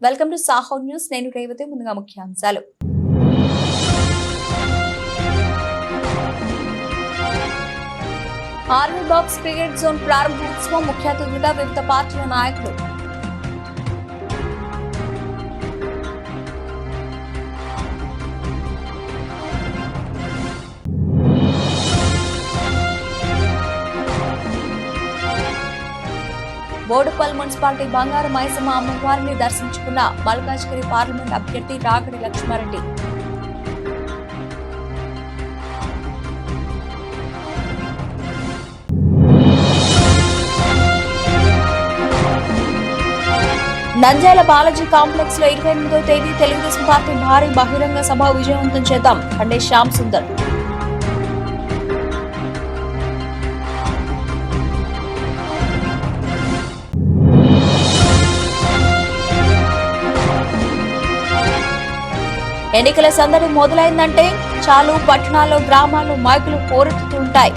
Welcome to Saaho news. నేను రేవతి. ముందుగా ముఖ్యాంశాలు. ఆర్మీ బాక్స్ క్రికెట్ జోన్ ప్రారంభోత్సవం ముఖ్య అతిథులుగా వివిధ పార్టీల నాయకులు. బోడుపల్ మున్సిపాలిటీ బంగారు మైసమ్మ అమ్మవారిని దర్శించుకున్న మల్కాజ్గిరి పార్లమెంట్ అభ్యర్థి రాగడి లక్ష్మారెడ్డి. నంద్యాల బాలాజీ కాంప్లెక్స్ లో 28వ తేదీ తెలుగుదేశం పార్టీ భారీ బహిరంగ సభ విజయవంతం చేద్దాం అంటే శ్యామ్ సుందర్. ఎన్నికల సందడి మొదలైందంటే చాలు పట్టణాల్లో గ్రామాల్లో మైకులు పోరెత్తుతుంటాయి.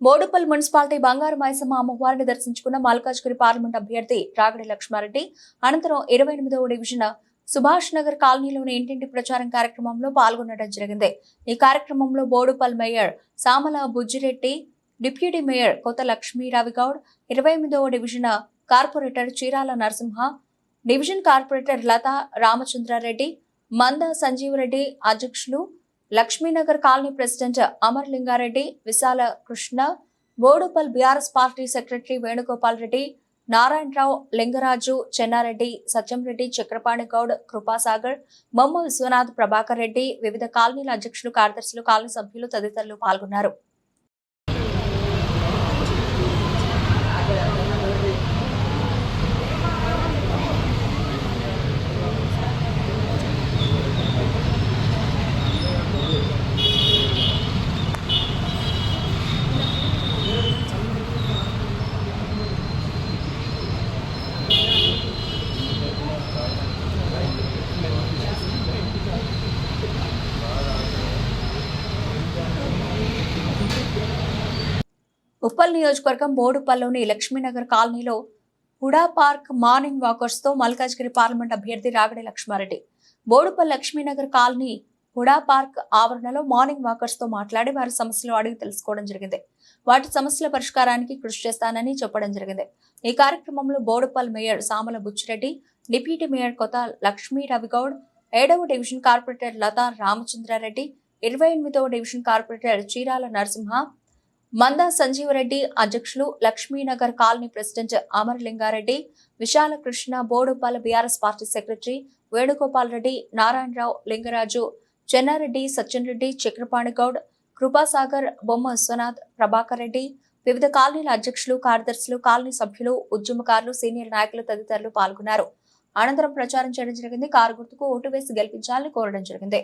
బోడుపల్ మున్సిపాలిటీ బంగారు మైసమ్మ అమ్మవారిని దర్శించుకున్న మల్కాజ్గిరి పార్లమెంట్ అభ్యర్థి రాగడి లక్ష్మారెడ్డి అనంతరం 28వ డివిజన్ సుభాష్ నగర్ కాలనీలోని ఇంటింటి ప్రచారం కార్యక్రమంలో పాల్గొనడం జరిగింది. ఈ కార్యక్రమంలో Boduppal mayor Samala Bujjireddy, deputy mayor Kotha Lakshmi Ravigoud, 28వ division corporator Cheerala Narasimha, division corporator Latha Ramachandrareddy, Manda Sanjeevareddy అధ్యక్షులు, Lakshminagar colony president Amarlingareddy, Vishala Krishna, Boduppal BRS party secretary Venugopal Reddy, Narayanarao, Lingaraju, Chennareddy, Satyamreddy, Chakrapani Goud, Krupasagar, Bomma Vishwanath, Prabhakar Reddy, వివిధ కాలనీల అధ్యక్షులు, కార్యదర్శులు, కాలనీ సభ్యులు తదితరులు పాల్గొన్నారు. ఉప్పల్ నియోజకవర్గం బోడుపల్లిలోని లక్ష్మీనగర్ కాలనీలో హుడా పార్క్ మార్నింగ్ వాకర్స్ తో మల్కాజ్గిరి పార్లమెంట్ అభ్యర్థి రాగడి లక్ష్మారెడ్డి బోడుపల్ లక్ష్మీనగర్ కాలనీ హుడా పార్క్ ఆవరణలో మార్నింగ్ వాకర్స్ తో మాట్లాడి వారి సమస్యలు అడిగి తెలుసుకోవడం జరిగింది. వాటి సమస్యల పరిష్కారానికి కృషి చేస్తానని చెప్పడం జరిగింది. ఈ కార్యక్రమంలో Boduppal mayor Samala Buchireddy, deputy mayor Kotha Lakshmi Ravigoud, 7వ డివిజన్ కార్పొరేటర్ లతా రామచంద్రారెడ్డి, 28వ డివిజన్ కార్పొరేటర్ చీరాల నరసింహ, మంద సంజీవరెడ్డి అధ్యక్షులు, Lakshminagar colony president Amarlingareddy, Vishala Krishna, Boduppal BRS party secretary Venugopal Reddy, Narayanarao, Lingaraju, Chennareddy, Satyanreddy, Chakrapani Goud, Krupasagar, Bomma Vishwanath, Prabhakar Reddy, వివిధ కాలనీల అధ్యక్షులు, కార్యదర్శులు, కాలనీ సభ్యులు, ఉద్యమకారులు, సీనియర్ నాయకులు తదితరులు పాల్గొన్నారు. అనంతరం ప్రచారం చేయడం జరిగింది. కారు గుర్తుకు ఓటు వేసి గెలిపించాలని కోరడం జరిగింది.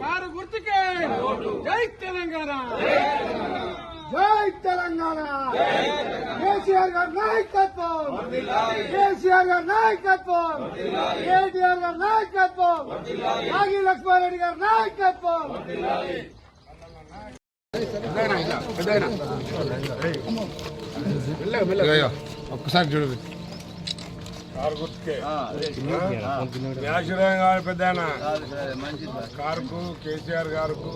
కారు గుర్తుకే జై తెలంగాణ, జై తెలంగాణ. కేసీఆర్ గారి నాయకత్వం, కేసీఆర్ గారి నాయకత్వం, కేటీఆర్ గారి నాయకత్వం, నాగి లక్ష్మారెడ్డి గారి నాయకత్వం. ఒక్కసారి చూడు కారు గుర్తుకే న్యాచురల్ గారు పెద్ద కారుకు కేసీఆర్ గారుకు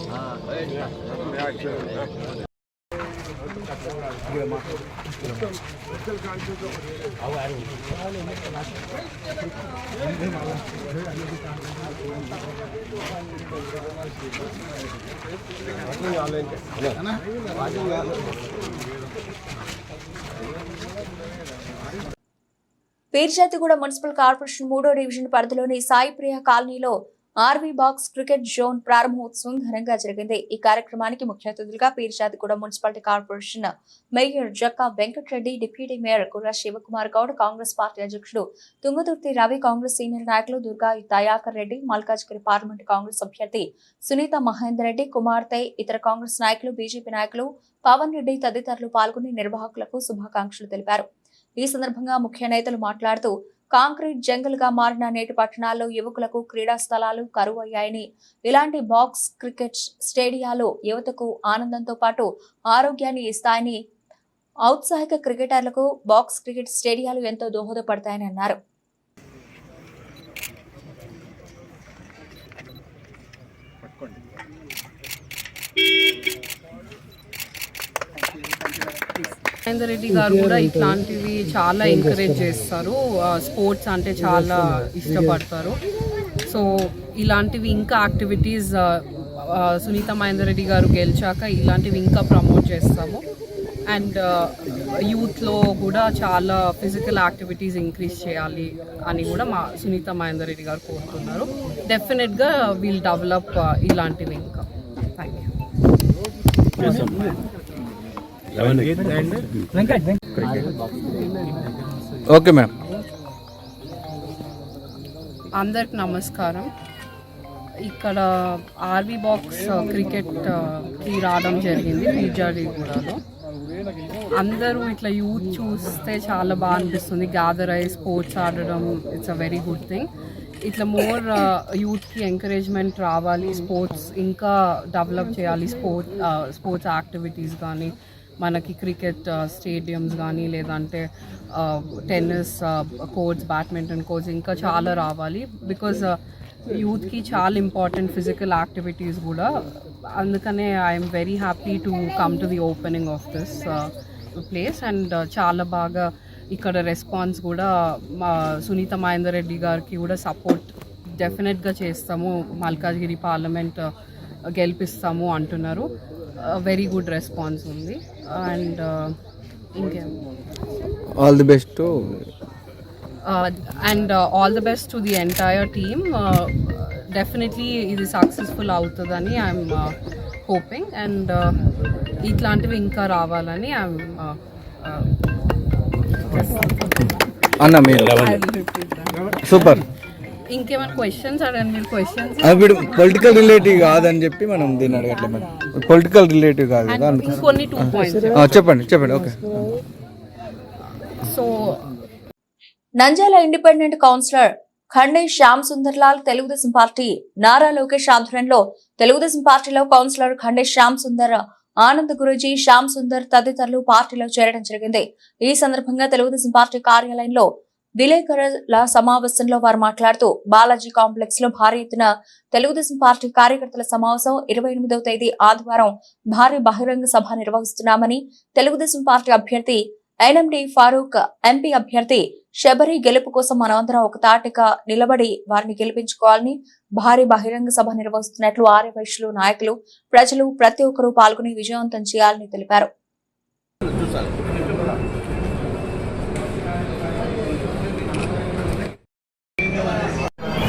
పీర్జాతిగూడ మున్సిపల్ కార్పొరేషన్ 3వ డివిజన్ పరిధిలోని సాయిప్రియ కాలనీలో ఆర్వీ బాక్స్ క్రికెట్ జోన్ ప్రారంభోత్సవం ఘనంగా జరిగింది. ఈ కార్యక్రమానికి ముఖ్య అతిథులుగా Peerzadiguda municipality corporation mayor Jakka Venkatreddy, deputy mayor Kurra Shivakumar Goud, Congress party అధ్యక్షుడు తుంగతుర్తి రవి, కాంగ్రెస్ సీనియర్ నాయకులు దుర్గా దయాకర్ రెడ్డి, మల్కాజ్గిరి పార్లమెంటు కాంగ్రెస్ అభ్యర్థి సునీత మహేందర్ రెడ్డి కుమార్తె, ఇతర కాంగ్రెస్ నాయకులు, బీజేపీ నాయకులు పవన్ రెడ్డి తదితరులు పాల్గొని నిర్వాహకులకు శుభాకాంక్షలు తెలిపారు. ఈ సందర్భంగా ముఖ్య నేతలు మాట్లాడుతూ కాంక్రీట్ జంగల్ గా మారిన నేటి పట్టణాల్లో యువకులకు క్రీడా స్థలాలు కరువు అయ్యాయని, ఇలాంటి బాక్స్ క్రికెట్ స్టేడియాలు యువతకు ఆనందంతో పాటు ఆరోగ్యాన్ని ఇస్తాయని, ఔత్సాహిక క్రికెటర్లకు బాక్స్ క్రికెట్ స్టేడియాలు ఎంతో దోహదపడతాయని అన్నారు. మహేందర్ రెడ్డి గారు కూడా ఇట్లాంటివి చాలా ఎంకరేజ్ చేస్తారు. స్పోర్ట్స్ అంటే చాలా ఇష్టపడతారు. సో ఇలాంటివి ఇంకా యాక్టివిటీస్ సునీత మహేందర్ రెడ్డి గారు గెలిచాక ఇలాంటివి ఇంకా ప్రమోట్ చేస్తాము. అండ్ యూత్లో కూడా చాలా ఫిజికల్ యాక్టివిటీస్ ఇంక్రీజ్ చేయాలి అని కూడా మా సునీత మహేందర్ రెడ్డి గారు కోరుతున్నారు. డెఫినెట్గా వీల్ డెవలప్ ఇలాంటివి ఇంకా. Thank you. Okay madam. అందరికి నమస్కారం. ఇక్కడ ఆర్వీ బాక్స్ క్రికెట్కి రావడం జరిగింది పీర్జాదిగూడలో. అందరూ ఇట్లా యూత్ చూస్తే చాలా బాగా అనిపిస్తుంది. గ్యాదర్ అయ్యి స్పోర్ట్స్ ఆడడం it's a very good thing. ఇట్లా మోర్ యూత్కి ఎంకరేజ్మెంట్ రావాలి. స్పోర్ట్స్ ఇంకా డెవలప్ చేయాలి. స్పోర్ట్స్ యాక్టివిటీస్ కానీ, మనకి క్రికెట్ స్టేడియమ్స్ కానీ, లేదంటే టెన్నిస్ కోర్ట్స్, బ్యాడ్మింటన్ కోర్ట్స్ ఇంకా చాలా రావాలి. బికాజ్ యూత్కి చాలా ఇంపార్టెంట్ ఫిజికల్ యాక్టివిటీస్ కూడా. అందుకనే I'm very happy to come to the opening of this place. And చాలా బాగా ఇక్కడ రెస్పాన్స్ కూడా మా సునీత మహేందర్ రెడ్డి గారికి కూడా సపోర్ట్ డెఫినెట్గా చేస్తాము, మల్కాజ్గిరి పార్లమెంట్ గెలిపిస్తాము అంటున్నారు. వెరీ గుడ్ రెస్పాన్స్ ఉంది. అండ్ ఇంకేం all the best and all the best to the entire team. Definitely ఇది సక్సెస్ఫుల్ అవుతుందని ఐఎమ్ హోపింగ్. అండ్ ఇట్లాంటివి ఇంకా రావాలని ఐఎమ్ అన్న మీరు సూపర్. ఇంకేమైనా క్వశ్చన్స్ అడగండి మీరు. క్వశ్చన్స్ ఇప్పుడు పొలిటికల్ రిలేటివ్ కాదని చెప్పి మనం దీన్ని అడగట్లేదు మేడం. పొలిటికల్ రిలేటివ్ కాదు కదా, ఇంకొన్ని 2 points చెప్పండి. Okay. So Nandyal independent councillor Khande Shyam Sundarlal Telugu Desam party Nara Lokesh ఆధ్వర్యంలో తెలుగుదేశం పార్టీలో కౌన్సిలర్ ఖండే శ్యామ్ సుందర్, ఆనంద్ గురూజీ, శ్యామ్ సుందర్ తదితరులు పార్టీలో చేరడం జరిగింది. ఈ సందర్భంగా తెలుగుదేశం పార్టీ కార్యాలయంలో విలేకరుల సమావేశంలో వారు మాట్లాడుతూ బాలాజీ కాంప్లెక్స్ లో భారీ ఎత్తున తెలుగుదేశం పార్టీ కార్యకర్తల సమావేశం 28వ తేదీ ఆదివారం భారీ బహిరంగ సభ నిర్వహిస్తున్నామని, తెలుగుదేశం పార్టీ అభ్యర్థి ఎన్ఎండి ఫారూక్, ఎంపీ అభ్యర్థి శబరి గెలుపు కోసం మనమందరం ఒక తాటిగా నిలబడి వారిని గెలిపించుకోవాలని భారీ బహిరంగ సభ నిర్వహిస్తున్నట్లు ఆర్యవైశ్యులు, నాయకులు, ప్రజలు ప్రతి ఒక్కరూ పాల్గొని విజయవంతం చేయాలని తెలిపారు.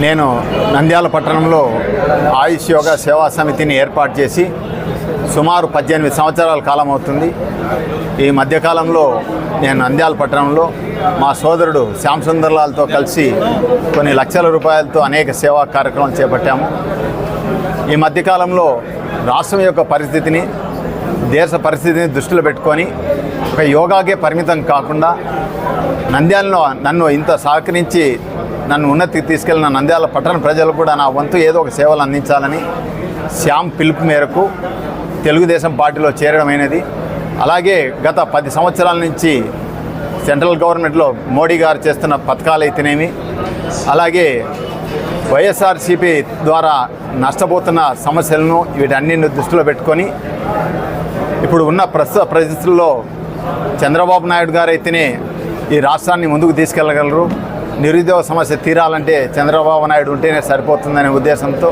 నేను నంద్యాల పట్టణంలో ఆయుష్ యోగా సేవా సమితిని ఏర్పాటు చేసి సుమారు 18 సంవత్సరాల కాలం అవుతుంది. ఈ మధ్యకాలంలో నేను నంద్యాల పట్టణంలో మా సోదరుడు శ్యామ్ సుందర్లాల్తో కలిసి కొన్ని లక్షల రూపాయలతో అనేక సేవా కార్యక్రమాలు చేపట్టాము. ఈ మధ్యకాలంలో రాష్ట్రం యొక్క పరిస్థితిని, దేశ పరిస్థితిని దృష్టిలో పెట్టుకొని ఒక యోగాకే పరిమితం కాకుండా నంద్యాలలో నన్ను ఇంత సహకరించి నన్ను ఉన్నతికి తీసుకెళ్లిన నంద్యాల పట్టణ ప్రజలు కూడా నా వంతు ఏదో ఒక సేవలు అందించాలని శ్యామ్ పిలుపు మేరకు తెలుగుదేశం పార్టీలో చేరడమైనది. అలాగే గత 10 సంవత్సరాల నుంచి సెంట్రల్ గవర్నమెంట్లో మోడీ గారు చేస్తున్న పథకాలు అయితేనేమి, అలాగే వైఎస్ఆర్సీపీ ద్వారా నష్టపోతున్న సమస్యలను వీటన్నిటిని దృష్టిలో పెట్టుకొని ఇప్పుడు ఉన్న ప్రస్తుత పరిస్థితుల్లో చంద్రబాబు నాయుడు గారు అయితేనే ఈ రాష్ట్రాన్ని ముందుకు తీసుకెళ్ళగలరు. నిరుద్యోగ సమస్య తీరాలంటే చంద్రబాబు నాయుడు ఉంటేనే సరిపోతుందనే ఉద్దేశంతో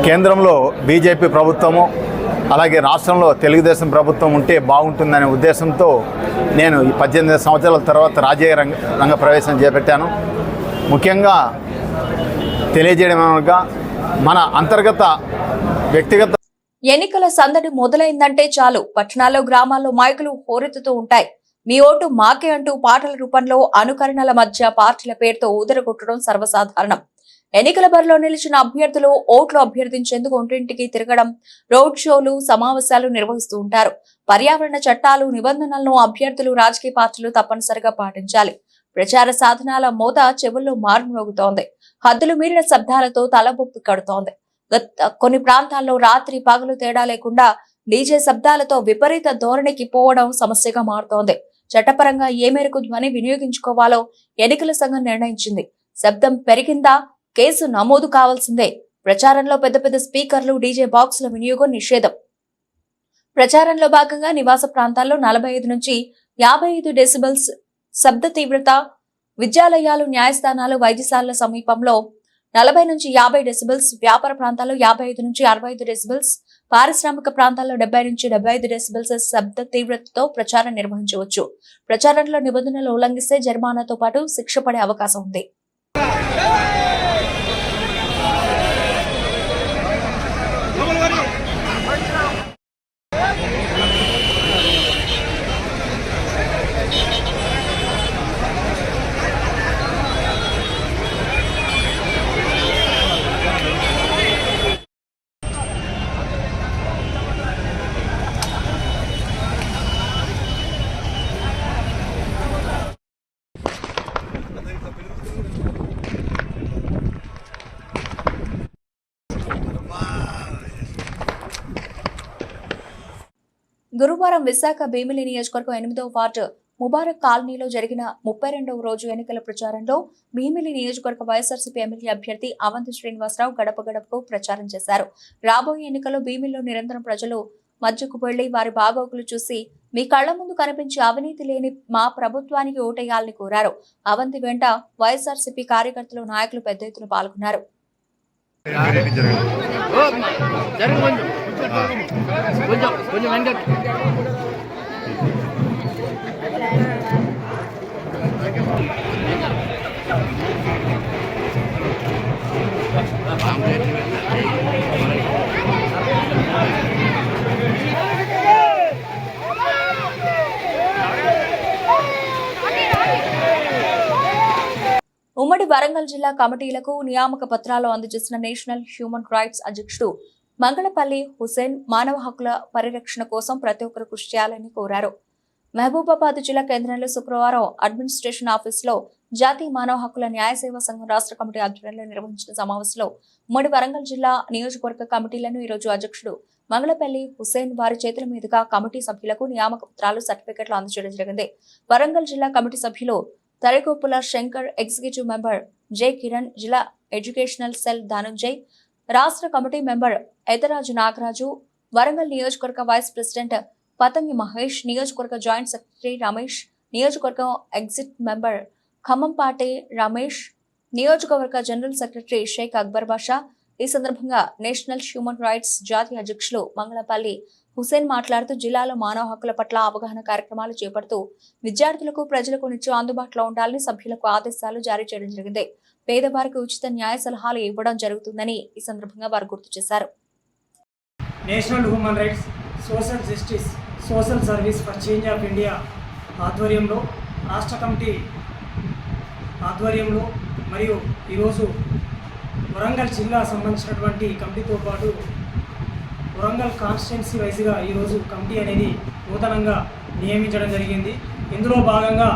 కేంద్రంలో బీజేపీ ప్రభుత్వము అలాగే రాష్ట్రంలో తెలుగుదేశం ప్రభుత్వం ఉంటే బాగుంటుందనే ఉద్దేశంతో నేను ఈ 18 సంవత్సరాల తర్వాత రాజకీయ రంగ ప్రవేశం చేపట్టాను. ముఖ్యంగా తెలియజేయడం అనగా మన అంతర్గత వ్యక్తిగత ఎన్నికల సందడి మొదలైందంటే చాలు పట్టణాల్లో గ్రామాల్లో మైకులు హోరెత్తుతూ ఉంటాయి. మీ ఓటు మాకే అంటూ పాటల రూపంలో అనుకరణల మధ్య పార్టీల పేరుతో ఊదరగొట్టడం సర్వసాధారణం. ఎన్నికల బరిలో నిలిచిన అభ్యర్థులు ఓట్లు అభ్యర్థించేందుకు ఒంటింటికి తిరగడం, రోడ్ షోలు, సమావేశాలు నిర్వహిస్తూ ఉంటారు. పర్యావరణ చట్టాలు, నిబంధనలను అభ్యర్థులు, రాజకీయ పార్టీలు తప్పనిసరిగా పాటించాలి. ప్రచార సాధనాల మోత చెవుల్లో మారుమోగుతోంది. హద్దులు మీరిన శబ్దాలతో తలబొప్పి కడుతోంది. కొన్ని ప్రాంతాల్లో రాత్రి పగలు తేడా లేకుండా డీజే శబ్దాలతో విపరీత ధోరణికి పోవడం సమస్యగా మారుతోంది. చట్టపరంగా ఏ మేరకు ధ్వని వినియోగించుకోవాలో ఎన్నికల సంఘం నిర్ణయించింది. శబ్దం పెరిగిందా కేసు నమోదు కావాల్సిందే. ప్రచారంలో పెద్ద పెద్ద స్పీకర్లు, డీజే బాక్సుల వినియోగం నిషేధం. ప్రచారంలో భాగంగా నివాస ప్రాంతాల్లో 45 నుంచి 55 డెసిబెల్స్ శబ్ద తీవ్రత, విద్యాలయాలు, న్యాయస్థానాలు, వైద్యశాలల సమీపంలో 40 నుంచి 50 డెసిబెల్స్, వ్యాపార ప్రాంతాల్లో 55 నుంచి 65 డెసిబెల్స్, పారిశ్రామిక ప్రాంతాల్లో 70 నుంచి 75 డెసిబెల్స్ శబ్ద తీవ్రతతో ప్రచారం నిర్వహించవచ్చు. ప్రచారంలో నిబంధనలు ఉల్లంఘిస్తే జరిమానాతో పాటు శిక్ష పడే అవకాశం ఉంది. గురువారం విశాఖ భీమిలి నియోజకవర్గం 8వ వార్డు ముబారక్ కాలనీలో జరిగిన 32వ రోజు ఎన్నికల ప్రచారంలో భీమిలి నియోజకవర్గ వైఎస్ఆర్సీపీ ఎమ్మెల్యే అభ్యర్థి అవంతి శ్రీనివాసరావు గడప గడపకు ప్రచారం చేశారు. రాబోయే ఎన్నికల్లో భీమిలిలో నిరంతరం ప్రజలు మధ్యకు వెళ్లి వారి బాగోగులు చూసి మీ కళ్ల ముందు కనిపించే అవినీతి లేని మా ప్రభుత్వానికి ఓటేయాలని కోరారు. అవంతి వెంట వైఎస్ఆర్సీపీ కార్యకర్తలు, నాయకులు పెద్ద ఎత్తున పాల్గొన్నారు. ఉమ్మడి వరంగల్ జిల్లా కమిటీలకు నియామక పత్రాలు అందజేసిన నేషనల్ హ్యూమన్ రైట్స్ అధ్యక్షుడు మంగళపల్లి హుసేన్ మానవ హక్కుల పరిరక్షణ కోసం ప్రతి ఒక్కరు కృషి చేయాలని కోరారు. మహబూబాబాద్ జిల్లా కేంద్రంలో శుక్రవారం అడ్మినిస్ట్రేషన్ ఆఫీసులో జాతీయ మానవ హక్కుల న్యాయ సేవా సంఘం రాష్ట్ర కమిటీ ఆధ్వర్యంలో నిర్వహించిన సమావేశంలో ఉమ్మడి వరంగల్ జిల్లా నియోజకవర్గ కమిటీలను ఈరోజు అధ్యక్షుడు మంగళపల్లి హుసేన్ వారి చేతుల మీదుగా కమిటీ సభ్యులకు నియామక పత్రాలు, సర్టిఫికెట్లు అందజేయడం జరిగింది. వరంగల్ జిల్లా కమిటీ సభ్యులు Tarigopula Shankar, executive member J Kiran, జిల్లా ఎడ్యుకేషనల్ సెల్ ధనుంజయ్, రాష్ట్ర కమిటీ మెంబర్ ఎదరాజు నాగరాజు, వరంగల్ నియోజకవర్గ వైస్ ప్రెసిడెంట్ పతంగి మహేష్, నియోజకవర్గ జాయింట్ సెక్రటరీ రమేష్, నియోజకవర్గం ఎగ్జిట్ మెంబర్ ఖమ్మంపాటి రమేష్, నియోజకవర్గ జనరల్ సెక్రటరీ షేక్ అక్బర్ బాషా. ఈ సందర్భంగా నేషనల్ హ్యూమన్ రైట్స్ జాతీయ అధ్యక్షులు మంగళపల్లి హుసేన్ మాట్లాడుతూ జిల్లాలో మానవ హక్కుల పట్ల అవగాహన కార్యక్రమాలు చేపడుతూ విద్యార్థులకు, ప్రజలకు నిత్యం అందుబాటులో ఉండాలని సభ్యులకు ఆదేశాలు జారీ చేయడం జరిగింది. పేదవారికి ఉచిత న్యాయ సలహాలు ఇవ్వడం జరుగుతుందని ఈ సందర్భంగా వారు గుర్తు చేశారు. National human rights, social justice, social service for change of India ఆధ్వర్యంలో, రాష్ట్ర కమిటీ ఆధ్వర్యంలో మరియు ఈరోజు వరంగల్ జిల్లా సంబంధించినటువంటి కమిటీతో పాటు వరంగల్ కాన్స్టిట్యున్సీ వైజ్గా ఈరోజు కమిటీ అనేది నూతనంగా నియమించడం జరిగింది. ఇందులో భాగంగా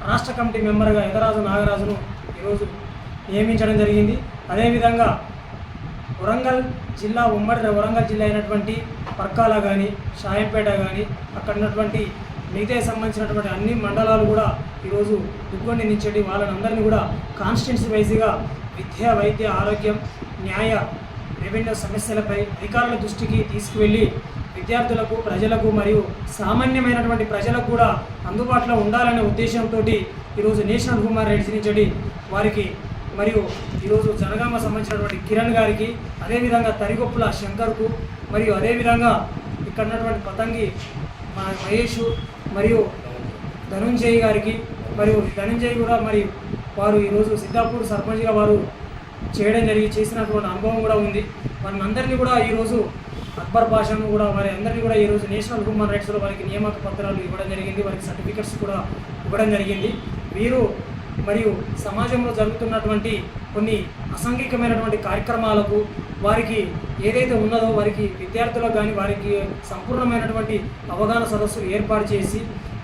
రాష్ట్ర కమిటీ మెంబర్గా ఎదరాజు నాగరాజును ఈరోజు నియమించడం జరిగింది. అదేవిధంగా వరంగల్ జిల్లా, ఉమ్మడి వరంగల్ జిల్లా అయినటువంటి పర్కాల కానీ, షాయంపేట కానీ, అక్కడ ఉన్నటువంటి మిగతా సంబంధించినటువంటి అన్ని మండలాలు కూడా ఈరోజు దుగ్గొండి నించండి వాళ్ళనందరినీ కూడా కాన్స్టిట్యున్సీ వైజ్గా విద్య, వైద్య, ఆరోగ్యం, న్యాయ, రెవెన్యూ సమస్యలపై అధికారుల దృష్టికి తీసుకువెళ్ళి విద్యార్థులకు, ప్రజలకు మరియు సామాన్యమైనటువంటి ప్రజలకు కూడా అందుబాటులో ఉండాలనే ఉద్దేశంతో ఈరోజు నేషనల్ హ్యూమన్ రైట్స్ నుంచి వారికి మరియు ఈరోజు జనగామ సంబంధించినటువంటి కిరణ్ గారికి, అదేవిధంగా తరిగొప్పుల శంకర్కు, మరియు అదేవిధంగా ఇక్కడ ఉన్నటువంటి పతంగి మహేష్ మరియు ధనుంజయ్ గారికి, మరియు ధనుంజయ్ కూడా మరియు వారు ఈరోజు సిద్ధాపూర్ సర్పంచ్గా వారు చేసినటువంటి అనుభవం కూడా ఉంది. వారిని అందరినీ కూడా ఈరోజు అక్బర్ భాషను కూడా వారి అందరినీ కూడా ఈరోజు నేషనల్ హ్యూమన్ రైట్స్లో వారికి నియామక పత్రాలు ఇవ్వడం జరిగింది, వారికి సర్టిఫికెట్స్ కూడా ఇవ్వడం జరిగింది. వీరు మరియు సమాజంలో జరుగుతున్నటువంటి కొన్ని అసాంఘికమైనటువంటి కార్యక్రమాలకు వారికి ఏదైతే ఉన్నదో వారికి విద్యార్థులకు కానీ వారికి సంపూర్ణమైనటువంటి అవగాహన సదస్సులు ఏర్పాటు చేసి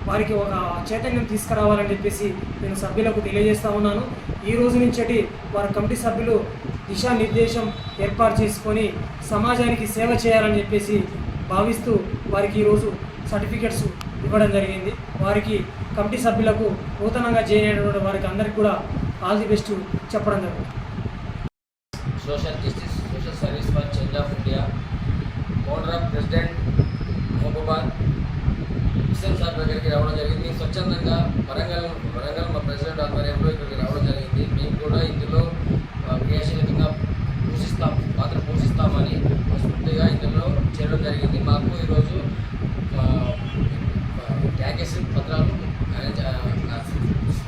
వారికి ఒక చైతన్యం తీసుకురావాలని చెప్పేసి నేను సభ్యులకు తెలియజేస్తూ ఉన్నాను. ఈ రోజు నుంచి వారి కమిటీ సభ్యులు దిశానిర్దేశం ఏర్పాటు చేసుకొని సమాజానికి సేవ చేయాలని చెప్పేసి భావిస్తూ వారికి ఈరోజు సర్టిఫికెట్స్ ఇవ్వడం జరిగింది. వారికి కమిటీ సభ్యులకు నూతనంగా జాయిన్ అయినటువంటి వారికి అందరికీ కూడా ఆల్ ది బెస్ట్ చెప్పడం జరుగుతుంది. Social justice social service for change of India founder of president Mahabubabad Hussain sir దగ్గరికి రావడం జరిగింది. స్వచ్ఛందంగా వరంగల్ మా ప్రెసిడెంట్ ఆధ్వర్యంలో ఇక్కడికి రావడం జరిగింది. మేము కూడా ఇందులో క్రియాశీలకంగా పాత్ర పోషిస్తామని స్ఫూర్తిగా ఇందులో చేయడం జరిగింది. మాకు ఈరోజు ట్యాగేస్ పత్రాలు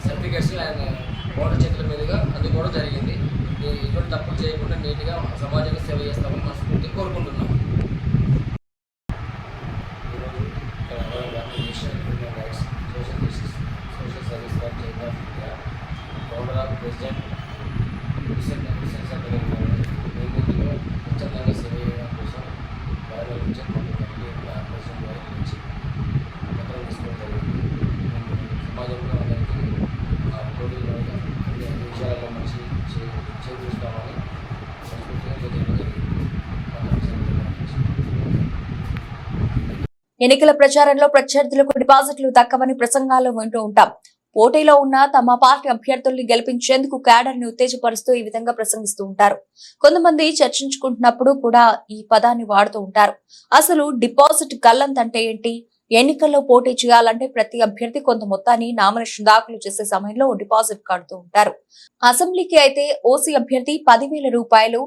సర్టిఫికేట్స్ ఆయన ఓటర్ చేతుల మీదుగా అందుకోవడం జరిగింది. ఎటువంటి తప్పులు చేయకుండా నీట్గా సమాజానికి సేవ చేస్తామని మనస్ఫూర్తిగా కోరుకుంటున్నాం. Social service for change of India founder of president Hussain sir ఇందులో స్వచ్ఛందంగా సేవ చేయడం కోసం వారి నుంచి ప్రెసిడెంట్ వారి నుంచి పత్రం తీసుకోవడం జరిగింది. సమాజంలో అందరికీ పోటీలో అన్ని విషయాలలో మంచి చేకూరుస్తామని సంస్కృతిగా చేయడం జరిగింది. ఎన్నికల ప్రచారంలో ప్రత్యర్థులకు డిపాజిట్లు దక్కవని ప్రసంగాల్లో వింటూ ఉంటాం. పోటీలో ఉన్న తమ పార్టీ అభ్యర్థుల్ని గెలిపించేందుకు క్యాడర్ ని ఉత్తేజపరుస్తూ ఈ విధంగా ప్రసంగిస్తూ ఉంటారు. కొంతమంది చర్చించుకుంటున్నప్పుడు కూడా ఈ పదాన్ని వాడుతూ ఉంటారు. అసలు డిపాజిట్ గల్లంతంటే ఏంటి? ఎన్నికల్లో పోటీ చేయాలంటే ప్రతి అభ్యర్థి కొంత మొత్తాన్ని నామినేషన్ దాఖలు చేసే సమయంలో డిపాజిట్ కడుతూ ఉంటారు. అసెంబ్లీకి అయితే ఓసీ అభ్యర్థి 10,000 రూపాయలు,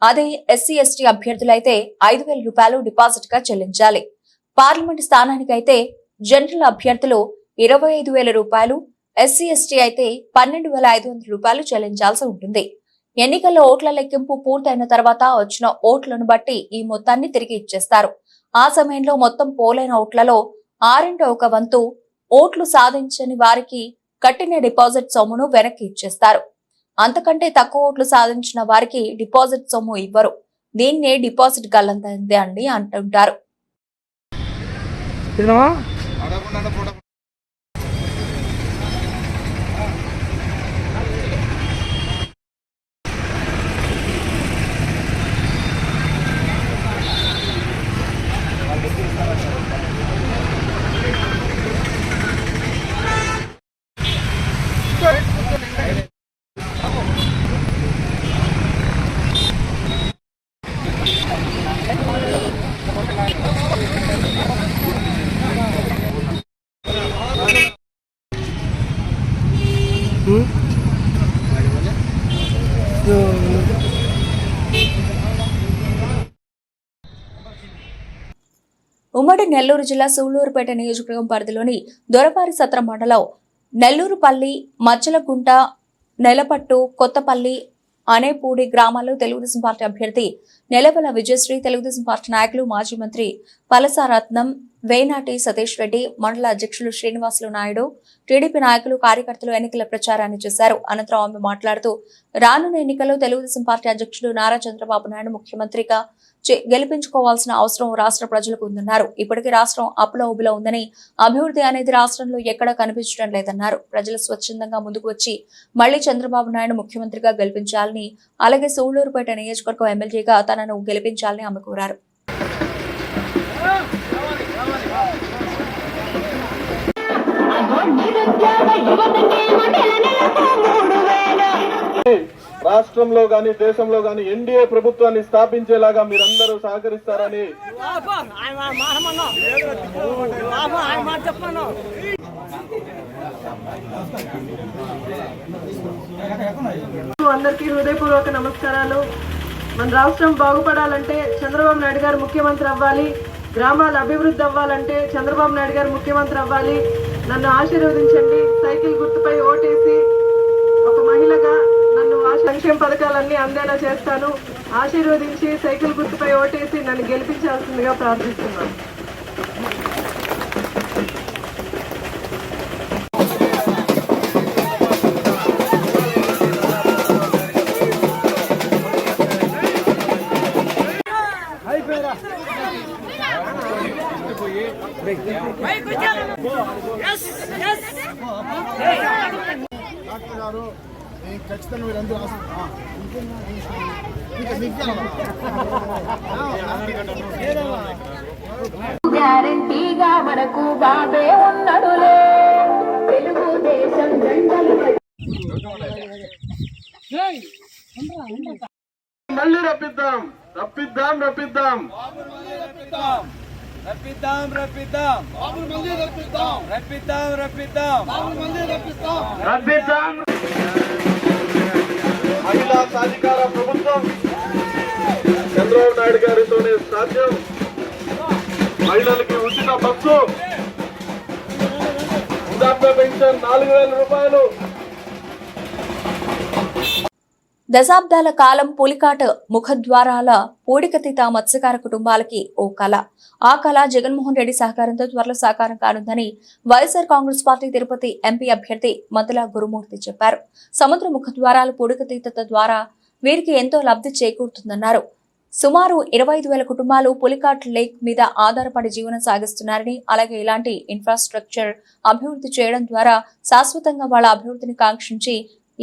అదే ఎస్సీ ఎస్టీ అభ్యర్థులైతే 5,000 రూపాయలు డిపాజిట్ గా చెల్లించాలి. పార్లమెంట్ స్థానానికి అయితే జనరల్ అభ్యర్థులు 25,000 రూపాయలు, ఎస్సీ ఎస్టీ అయితే 12,500 రూపాయలు చెల్లించాల్సి ఉంటుంది. ఎన్నికల్లో ఓట్ల లెక్కింపు పూర్తయిన తర్వాత వచ్చిన ఓట్లను బట్టి ఈ మొత్తాన్ని తిరిగి ఇచ్చేస్తారు. ఆ సమయంలో మొత్తం పోలైన ఓట్లలో 1/6 వంతు ఓట్లు సాధించని వారికి కట్టిన డిపాజిట్ సొమ్మును వెనక్కి ఇచ్చేస్తారు. అంతకంటే తక్కువ ఓట్లు సాధించిన వారికి డిపాజిట్ సొమ్ము ఇవ్వరు. దీన్నే డిపాజిట్ గల్లంతైంది అండి అంటుంటారు. ఉమ్మడి నెల్లూరు జిల్లా సూళ్లూరుపేట నియోజకవర్గం పరిధిలోని దొరపారి సత్రం మండలం నెల్లూరుపల్లి, మచ్చలగుంట, నెలపట్టు, కొత్తపల్లి, అనేపూడి గ్రామాల్లో తెలుగుదేశం పార్టీ అభ్యర్థి నెలవల విజయశ్రీ, తెలుగుదేశం పార్టీ నాయకులు మాజీ మంత్రి పలసారత్నం, వేనాటి సతీష్ రెడ్డి, మండల అధ్యక్షులు శ్రీనివాసులు నాయుడు, టీడీపీ నాయకులు, కార్యకర్తలు ఎన్నికల ప్రచారాన్ని చేశారు. అనంతరం ఆమె మాట్లాడుతూ రానున్న ఎన్నికల్లో తెలుగుదేశం పార్టీ అధ్యక్షుడు నారా చంద్రబాబు నాయుడు ముఖ్యమంత్రిగా గెలిపించుకోవాల్సిన అవసరం రాష్ట్ర ప్రజలకు ఉందన్నారు. ఇప్పటికీ రాష్ట్రం అప్పుల ఊబిలో ఉందని, అభివృద్ధి అనేది రాష్ట్రంలో ఎక్కడా కనిపించడం లేదన్నారు. ప్రజలు స్వచ్ఛందంగా ముందుకు వచ్చి మళ్లీ చంద్రబాబు నాయుడు ముఖ్యమంత్రిగా గెలిపించాలని, అలాగే సూళ్లూరుపేట నియోజకవర్గం ఎమ్మెల్యేగా తనను గెలిపించాలని ఆమె కోరారు. రాష్ట్రంలో గాని దేశంలో గాని ఎన్డీఏ ప్రభుత్వాన్ని స్థాపించేలాగా మీరందరూ సహకరిస్తారని అందరికీ హృదయపూర్వక నమస్కారాలు. మన రాష్ట్రం బాగుపడాలంటే చంద్రబాబు నాయుడు గారు ముఖ్యమంత్రి అవ్వాలి. గ్రామాల అభివృద్ధి అవ్వాలంటే చంద్రబాబు నాయుడు గారు ముఖ్యమంత్రి అవ్వాలి. నన్ను ఆశీర్వదించండి. సైకిల్ గుర్తుపై ఓటేసి ఒక మహిళగా నన్ను సంక్షేమ పథకాలన్నీ అందేలా చేస్తాను. ఆశీర్వదించి సైకిల్ గుర్తుపై ఓటేసి నన్ను గెలిపించాల్సిందిగా ప్రార్థిస్తున్నాను. ఖచ్చితంగా వీరందరూ గ్యారంటీగా మనకు బాబే ఉన్నడులే. తెలుగుదేశం జెండలు మళ్ళీ రప్పిద్దాం రప్పిద్దాం రప్పిద్దాం రప్పిద్దాం రప్పిద్దాం రప్పిద్దాం రప్పిద్దాం రప్పిద్దాం. మహిళా సాధికార ప్రభుత్వం చంద్రబాబు నాయుడు గారితోనే సాధ్యం. మహిళలకి ఉచిత బస్సు, వృద్ధాప్య పెన్షన్ 4,000 రూపాయలు. దశాబ్దాల కాలం పులికాట్ ముఖద్వారాల పూడికతీత మత్స్యకార కుటుంబాలకి ఓ కళ. ఆ కళ జగన్మోహన్ రెడ్డి సహకారంతో త్వరలో సాకారం కానుందని వైఎస్ఆర్ కాంగ్రెస్ పార్టీ తిరుపతి ఎంపీ అభ్యర్థి మద్దల గురుమూర్తి చెప్పారు. సముద్ర ముఖద్వారాల పూడికతీత ద్వారా వీరికి ఎంతో లబ్ధి చేకూరుతుందన్నారు. సుమారు 25,000 కుటుంబాలు పులికాట్ లేక్ మీద ఆధారపడి జీవనం సాగిస్తున్నారని, అలాగే ఇలాంటి ఇన్ఫ్రాస్ట్రక్చర్ అభివృద్ధి చేయడం ద్వారా శాశ్వతంగా వాళ్ళ అభివృద్ధిని కాంక్షించి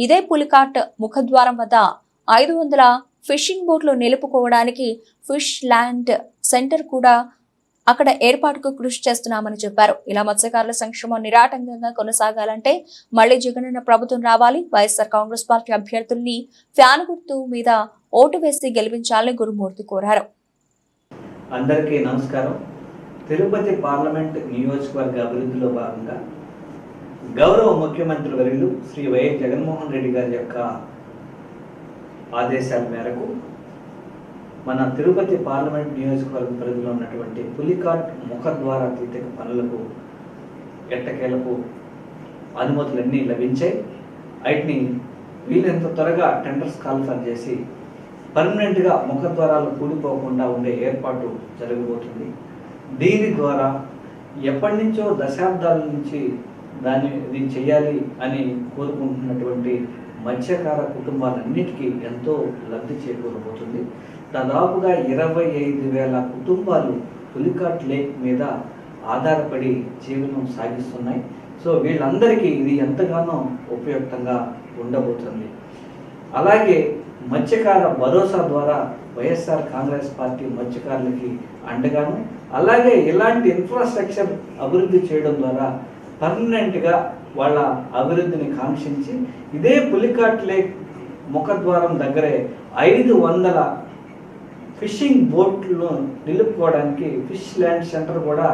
ఇదే పులికాట్ ముఖద్వారం వద్ద 500 ఫిషింగ్ బోట్లు నిలుపుకోవడానికి ఫిష్ ల్యాండ్ సెంటర్ కూడా అక్కడ ఏర్పాటుకు కృషి చేస్తున్నామని చెప్పారు. ఇలా మత్స్యకారుల సంక్షేమం నిరాటంకంగా కొనసాగాలంటే మళ్లీ జగనన్న ప్రభుత్వం రావాలి. వైఎస్ఆర్ కాంగ్రెస్ పార్టీ అభ్యర్థుల్ని ఫ్యాన్ గుర్తు మీద ఓటు వేసి గెలిపించాలని గురుమూర్తి కోరారు. అందరికీ నమస్కారం. తిరుపతి పార్లమెంట్ నియోజకవర్గ అభివృద్ధిలో భాగంగా గౌరవ ముఖ్యమంత్రి వర్యులు శ్రీ వైఎస్ జగన్మోహన్ రెడ్డి గారి యొక్క ఆదేశాల మేరకు మన తిరుపతి పార్లమెంట్ నియోజకవర్గ పరిధిలో ఉన్నటువంటి పులికాట్ ముఖద్వార తీత పనులకు ఎట్టకేలకు అనుమతులన్నీ లభించాయి. వాటిని వీలైనంత త్వరగా టెండర్స్ కాల్ఫర్ చేసి పర్మనెంట్గా ముఖద్వారాలు కూలిపోకుండా ఉండే ఏర్పాటు జరగబోతుంది. దీని ద్వారా ఎప్పటి నుంచో దశాబ్దాల నుంచి దీన్ని చేయాలి అని కోరుకుంటున్నటువంటి మత్స్యకార కుటుంబాలన్నిటికీ ఎంతో లబ్ధి చేకూరబోతుంది. దాదాపుగా 25,000 కుటుంబాలు పులికాట్ లేక్ మీద ఆధారపడి జీవనం సాగిస్తున్నాయి. సో వీళ్ళందరికీ ఇది ఎంతగానో ఉపయుక్తంగా ఉండబోతుంది. అలాగే మత్స్యకార భరోసా ద్వారా వైఎస్ఆర్ కాంగ్రెస్ పార్టీ మత్స్యకారులకి అండగాను, అలాగే ఇలాంటి ఇన్ఫ్రాస్ట్రక్చర్ అభివృద్ధి చేయడం ద్వారా పర్మనెంట్గా వాళ్ళ అభివృద్ధిని కాంక్షించి ఇదే పులికాట్ లేక్ ముఖద్వారం దగ్గరే 500 ఫిషింగ్ బోట్లు నిలుపుకోవడానికి ఫిష్ ల్యాండ్ సెంటర్ కూడా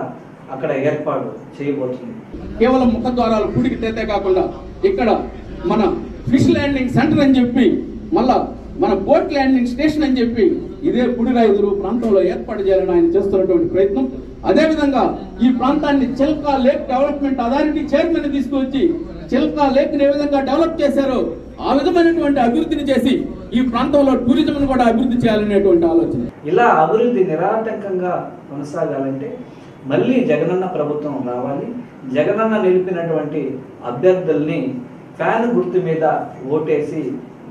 అక్కడ ఏర్పాటు చేయబోతుంది. కేవలం ముఖద్వారాలు పూడికితే కాకుండా ఇక్కడ మన ఫిష్ ల్యాండింగ్ సెంటర్ అని చెప్పి, మళ్ళా మన బోట్ ల్యాండింగ్ స్టేషన్ అని చెప్పి ఇదే పుడిరాయుదురు ప్రాంతంలో ఏర్పాటు చేయాలని ఆయన చేస్తున్నటువంటి ప్రయత్నం. అదేవిధంగా ఈ ప్రాంతాన్ని Chilka lake development authority chairman తీసుకువచ్చి చిల్కా లేక్ ని ఏ విధంగా డెవలప్ చేశారో ఆ విధమైనటువంటి అభివృద్ధిని చేసి ఈ ప్రాంతంలో టూరిజం కూడా అభివృద్ధి చేయాలనేటువంటి ఆలోచన. ఇలా అభివృద్ధి నిరాటంకంగా కొనసాగాలంటే మళ్ళీ జగనన్న ప్రభుత్వం రావాలి. జగనన్న నిలిపినటువంటి అభ్యర్థుల్ని ఫ్యాన్ గుర్తు మీద ఓటేసి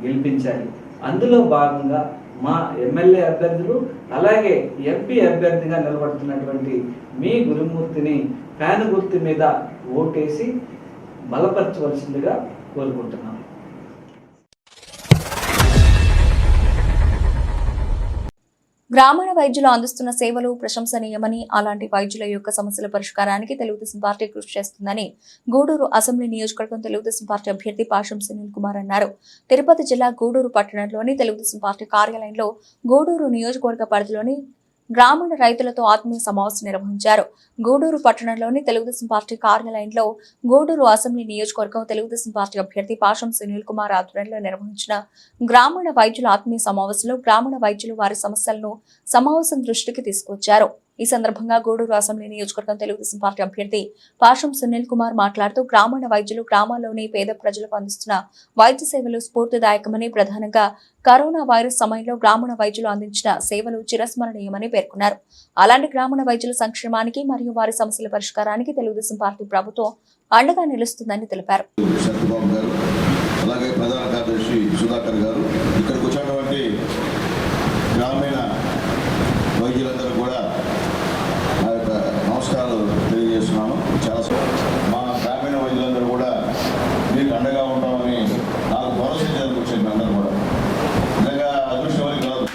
గెలిపించాలి. అందులో భాగంగా మా ఎమ్మెల్యే అభ్యర్థులు అలాగే ఎంపీ అభ్యర్థిగా నిలబడుతున్నటువంటి మీ గురుమూర్తిని ఫ్యాన్ గుర్తు మీద ఓటేసి బలపరచవలసిందిగా కోరుకుంటున్నాను. గ్రామీణ వైద్యులు అందిస్తున్న సేవలు ప్రశంసనీయమని, అలాంటి వైద్యుల యొక్క సమస్యల పరిష్కారానికి తెలుగుదేశం పార్టీ కృషి చేస్తుందని గూడూరు అసెంబ్లీ నియోజకవర్గం తెలుగుదేశం పార్టీ అభ్యర్థి పాషం సునీల్ కుమార్ అన్నారు. తిరుపతి జిల్లా గూడూరు పట్టణంలోని తెలుగుదేశం పార్టీ కార్యాలయంలో గూడూరు నియోజకవర్గ పరిధిలోని గ్రామీణ రైతులతో ఆత్మీయ సమావేశం నిర్వహించారు. గూడూరు పట్టణంలోని తెలుగుదేశం పార్టీ కార్యాలయంలో గూడూరు అసెంబ్లీ నియోజకవర్గం తెలుగుదేశం పార్టీ అభ్యర్థి పాషం సునీల్ కుమార్ ఆధ్వర్యంలో నిర్వహించిన గ్రామీణ వైద్యుల ఆత్మీయ సమావేశంలో గ్రామీణ వైద్యులు వారి సమస్యలను సమావేశం దృష్టికి తీసుకొచ్చారు. ఈ సందర్భంగా గూడూరు అసెంబ్లీ నియోజకవర్గం తెలుగుదేశం పార్టీ అభ్యర్థి పాషం సునీల్ కుమార్ మాట్లాడుతూ గ్రామీణ వైద్యులు గ్రామాల్లోని పేద ప్రజలకు అందిస్తున్న వైద్య సేవలు స్ఫూర్తిదాయకమని, ప్రధానంగా కరోనా వైరస్ సమయంలో గ్రామీణ వైద్యులు అందించిన సేవలు చిరస్మరణీయమని పేర్కొన్నారు. అలాంటి గ్రామీణ వైద్యుల సంక్షేమానికి మరియు వారి సమస్యల పరిష్కారానికి తెలుగుదేశం పార్టీ ప్రభుత్వం అండగా నిలుస్తుందని తెలిపారు. అలాగే ప్రధాన కార్యదర్శి సుధాకర్ గారు, ఇక్కడికి వచ్చినటువంటి గ్రామీణ వైద్యులందరూ కూడా నా యొక్క నమస్కారాలు తెలియజేస్తున్నాను. మా గ్రామీణ వైద్యులందరూ కూడా మీకు అండగా ఉంటామని నాకు భరోసా చేయడానికి వచ్చింది. అందరూ కూడా నిజంగా అదృష్టం అని కాదు,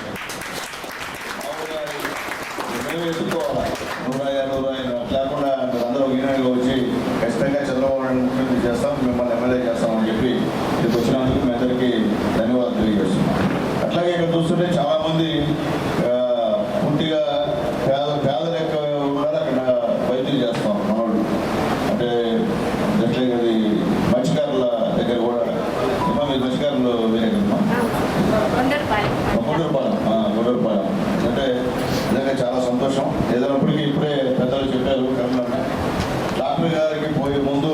మేము ఎత్తుకోవాలి. 100 లేకుండా అందరూ ఈనాడుగా వచ్చి ఖచ్చితంగా చంద్రబాబు నాయుడు ముఖ్యమంత్రి చేస్తాం, మిమ్మల్ని ఎమ్మెల్యే చేస్తామని చెప్పి ఇక్కడికి వచ్చినందుకు మీ అందరికీ ధన్యవాదాలు తెలియజేస్తున్నాం. అట్లాగే ఇక్కడ చూస్తుంటే చాలామంది పూర్తిగా పేదల యొక్క ఉన్నారు, అక్కడ వైద్యం చేస్తాం మనోళ్ళు. అంటే జట్లే అది మత్స్యకారుల దగ్గర కూడా మీరు మత్స్యకారులు వేరే కదమ్మా, గుండూరుపాలెం అంటే నిజంగా చాలా సంతోషం. ఏదైనప్పటికీ ఇప్పుడే పెద్దలు చెప్పారు, కరోనా డాక్టర్ గారికి పోయే ముందు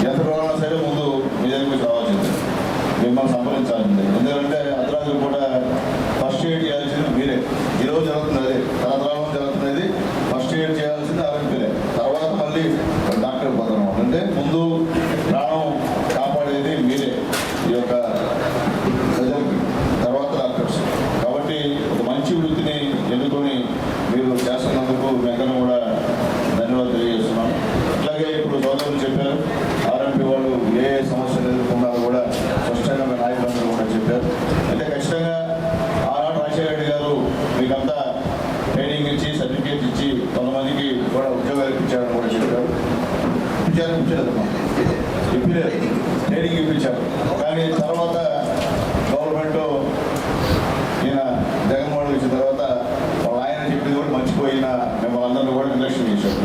ఎంత రోగాలు సరే ముందు మీ దగ్గరికి రావాల్సింది, మిమ్మల్ని సంప్రదించాల్సింది. ఎందుకంటే అర్ధరాత్రి పూట ఫస్ట్ ఎయిడ్ చేయాల్సింది మీరే. ఈరోజు జరుగుతుంది అదే, తరతరాలు జరుగుతున్నది. ఫస్ట్ ఎయిడ్ చేయాల్సింది ఆరోగ్యలే, తర్వాత మళ్ళీ డాక్టర్ పోతాం. అంటే ముందు ప్రాణం కాపాడేది మీరే, ఈ యొక్క ప్రజలకి, తర్వాత డాక్టర్స్. కాబట్టి ఒక మంచి వృత్తిని ఎన్నుకొని మీరు చేస్తున్నందుకు మీ అందరం కూడా ధన్యవాదాలు తెలియజేస్తున్నాను. అట్లాగే ఇప్పుడు సోదరులు చెప్పారు, ఆర్ఎంపీ వాళ్ళు ఏ సమస్యలు ఎదుర్కొన్నారో కూడా స్పష్టంగా మీ నాయకులందరూ కూడా చెప్పారు. అయితే ఖచ్చితంగా ఆనాడు రాజశేఖర రెడ్డి గారు మీకంతా ట్రైనింగ్ ఇచ్చి సర్టిఫికేట్ ఇచ్చి కొంతమందికి కూడా ఉద్యోగాలు ఇప్పించారని కూడా చెప్పారు. ట్రైనింగ్ ఇప్పించారు. కానీ తర్వాత గవర్నమెంట్ ఈయన జగన్మోహన్ ఇచ్చిన తర్వాత వాళ్ళ ఆయన చెప్పింది కూడా మర్చిపోయిన మిమ్మల్ని అందరినీ కూడా నిర్లక్ష్యం చేశారు.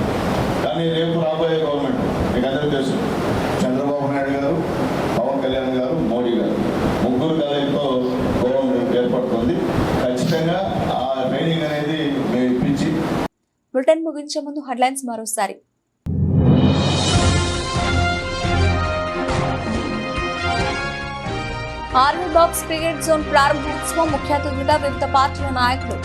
కానీ రేపు రాబోయే గవర్నమెంట్ మీకు అందరికీ తెలుసు, చంద్రబాబు నాయుడు గారు, పవన్ కళ్యాణ్ గారు, మోడీ గారు ముగ్గురు కలయికతో గవర్నమెంట్ ఏర్పడుతుంది. ఖచ్చితంగా ఆ ట్రైనింగ్ అనేది మేము ఇప్పించి. బులెటిన్ ముగించే ముందు హెడ్లైన్స్ మరోసారి. ఆర్మీ బాక్స్ క్రికెట్ జోన్ ప్రారంభోత్సవం, ముఖ్య అతిథులుగా వివిధ పార్టీల నాయకులు.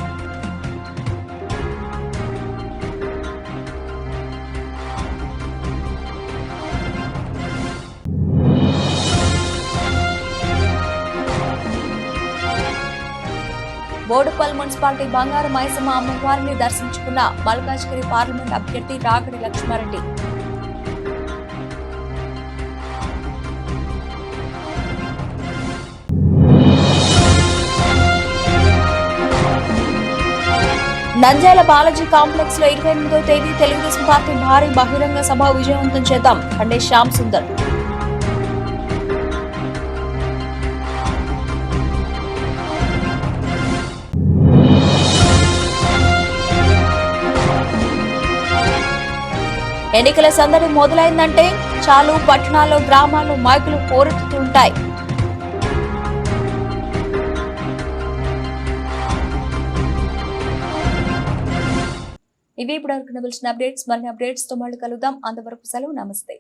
బోడుపల్ మున్సిపాలిటీ బంగారు మైసమ్మ అమ్మవారిని దర్శించుకున్న మల్కాజ్గిరి పార్లమెంట్ అభ్యర్థి రాగడి లక్ష్మారెడ్డి. నంద్యాల బాలాజీ కాంప్లెక్స్ లో 28వ తేదీ తెలుగుదేశం పార్టీ భారీ బహిరంగ సభ విజయవంతం చేద్దాం అంటే శ్యామ్ సుందర్. ఎన్నికల సందడి మొదలైందంటే చాలు పట్టణాల్లో గ్రామాల్లో మైకులు పోరెత్తుతుంటాయి. ఇవి ఇప్పటివరకు నిలిచిన అప్డేట్స్. మరిన్ని అప్డేట్స్ తో మళ్ళీ కలుద్దాం. అంతవరకు సెలవు, నమస్తే.